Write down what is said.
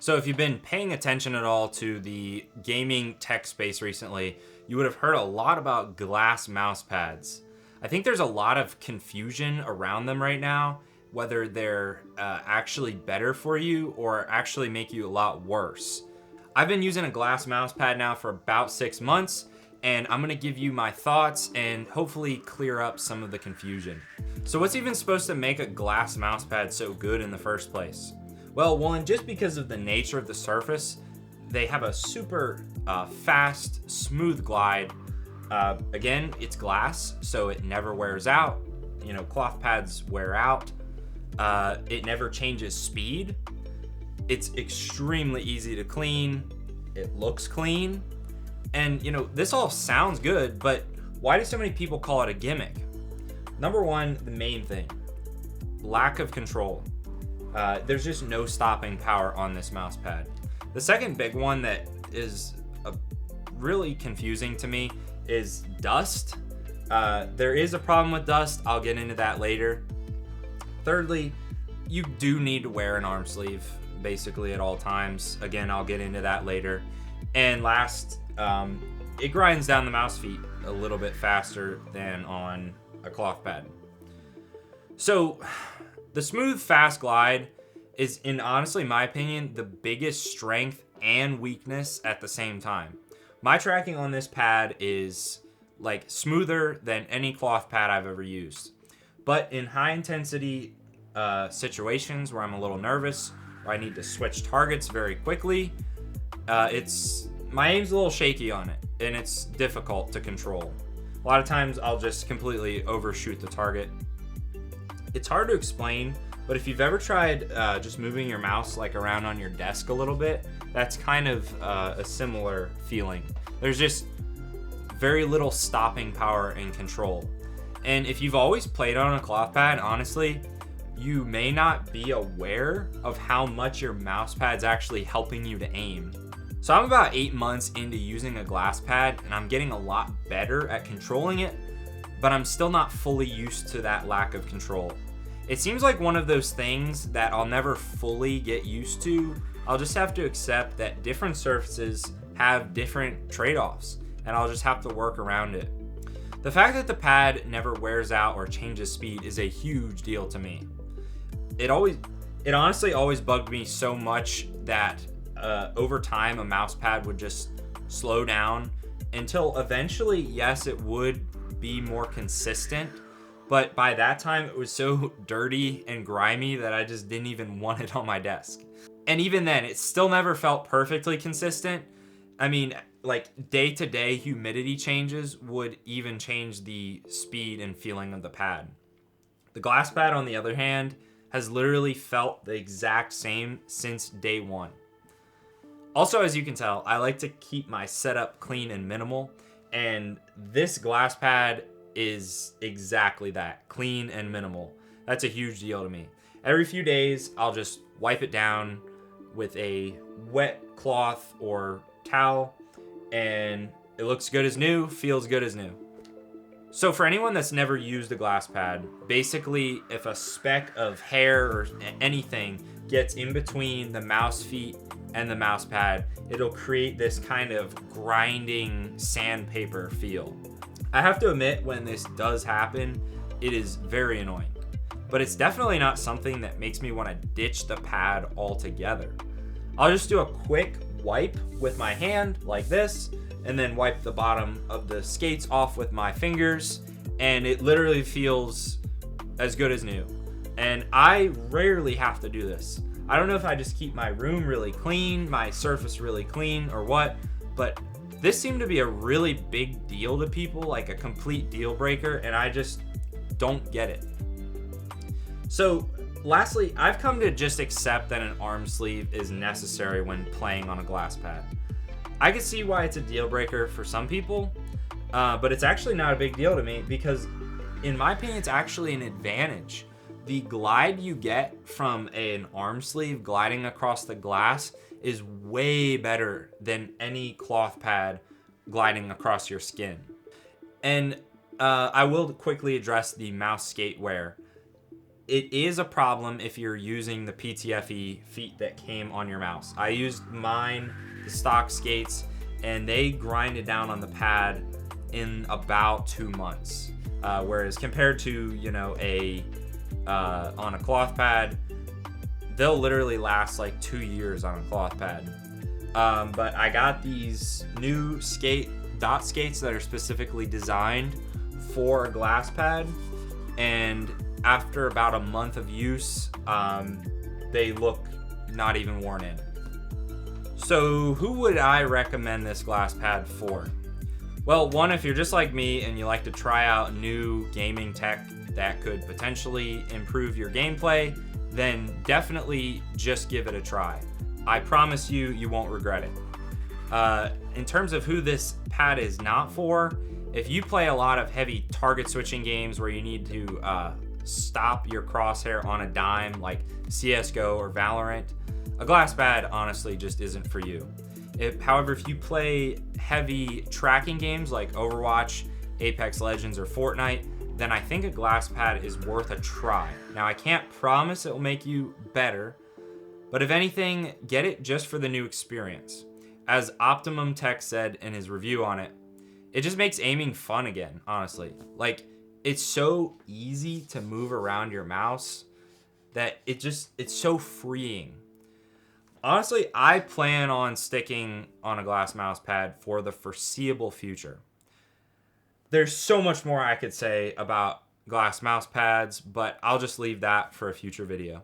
So if you've been paying attention at all to the gaming tech space recently, you would have heard a lot about glass mouse pads. I think there's a lot of confusion around them right now, whether they're actually better for you or actually make you a lot worse. I've been using a glass mouse pad now for about 6 months, and I'm gonna give you my thoughts and hopefully clear up some of the confusion. So what's even supposed to make a glass mouse pad so good in the first place? Well, one, just because of the nature of the surface, they have a super fast, smooth glide. Again, it's glass, so it never wears out. You know, cloth pads wear out. It never changes speed. It's extremely easy to clean. It looks clean. And, you know, this all sounds good, but why do so many people call it a gimmick? Number one, the main thing, lack of control. There's just no stopping power on this mouse pad. The second big one that is really confusing to me is dust. There is a problem with dust. I'll get into that later. Thirdly, you do need to wear an arm sleeve basically at all times. Again, I'll get into that later. And last, it grinds down the mouse feet a little bit faster than on a cloth pad. So the smooth, fast glide is, in honestly my opinion, the biggest strength and weakness at the same time. My tracking on this pad is like smoother than any cloth pad I've ever used. But in high intensity situations where I'm a little nervous, or I need to switch targets very quickly, my aim's a little shaky on it, and it's difficult to control. A lot of times I'll just completely overshoot the target. It's hard to explain, but if you've ever tried just moving your mouse like around on your desk a little bit, that's kind of a similar feeling. There's just very little stopping power and control. And if you've always played on a cloth pad, honestly, you may not be aware of how much your mouse pad's actually helping you to aim. So I'm about 8 months into using a glass pad, and I'm getting a lot better at controlling it, but I'm still not fully used to that lack of control. It seems like one of those things that I'll never fully get used to. I'll just have to accept that different surfaces have different trade-offs, and I'll just have to work around it. The fact that the pad never wears out or changes speed is a huge deal to me. It honestly always bugged me so much that over time a mouse pad would just slow down until eventually, yes, it would be more consistent, but by that time it was so dirty and grimy that I just didn't even want it on my desk. And even then, it still never felt perfectly consistent. I mean, like day-to-day humidity changes would even change the speed and feeling of the pad. The glass pad, on the other hand, has literally felt the exact same since day one. Also, as you can tell, I like to keep my setup clean and minimal, and this glass pad is exactly that, clean and minimal. That's a huge deal to me. Every few days, I'll just wipe it down with a wet cloth or towel, and it looks good as new, feels good as new. So for anyone that's never used a glass pad, basically if a speck of hair or anything gets in between the mouse feet and the mouse pad, it'll create this kind of grinding sandpaper feel. I have to admit, when this does happen, it is very annoying. But it's definitely not something that makes me want to ditch the pad altogether. I'll just do a quick wipe with my hand like this, and then wipe the bottom of the skates off with my fingers, and it literally feels as good as new. And I rarely have to do this. I don't know if I just keep my room really clean, my surface really clean, or what, but this seemed to be a really big deal to people, like a complete deal breaker, and I just don't get it. So lastly, I've come to just accept that an arm sleeve is necessary when playing on a glass pad. I can see why it's a deal breaker for some people, but it's actually not a big deal to me because, in my opinion, it's actually an advantage. The glide you get from an arm sleeve gliding across the glass is way better than any cloth pad gliding across your skin. And I will quickly address the mouse skate wear. it is a problem if you're using the PTFE feet that came on your mouse. I used mine, the stock skates, and they grinded down on the pad in about 2 months. Whereas compared to, you know, on a cloth pad, they'll literally last like 2 years on a cloth pad. But I got these new dot skates that are specifically designed for a glass pad, and after about a month of use, they look not even worn in. So who would I recommend this glass pad for? Well, one, if you're just like me and you like to try out new gaming tech that could potentially improve your gameplay, then definitely just give it a try. I promise you, you won't regret it. In terms of who this pad is not for, if you play a lot of heavy target switching games where you need to stop your crosshair on a dime like CSGO or Valorant, a glass pad honestly just isn't for you. However, if you play heavy tracking games like Overwatch, Apex Legends, or Fortnite, then I think a glass pad is worth a try. Now, I can't promise it will make you better, but if anything, get it just for the new experience. As Optimum Tech said in his review on it, it just makes aiming fun again, honestly. Like, it's so easy to move around your mouse that it's so freeing. Honestly, I plan on sticking on a glass mouse pad for the foreseeable future. There's so much more I could say about glass mouse pads, but I'll just leave that for a future video.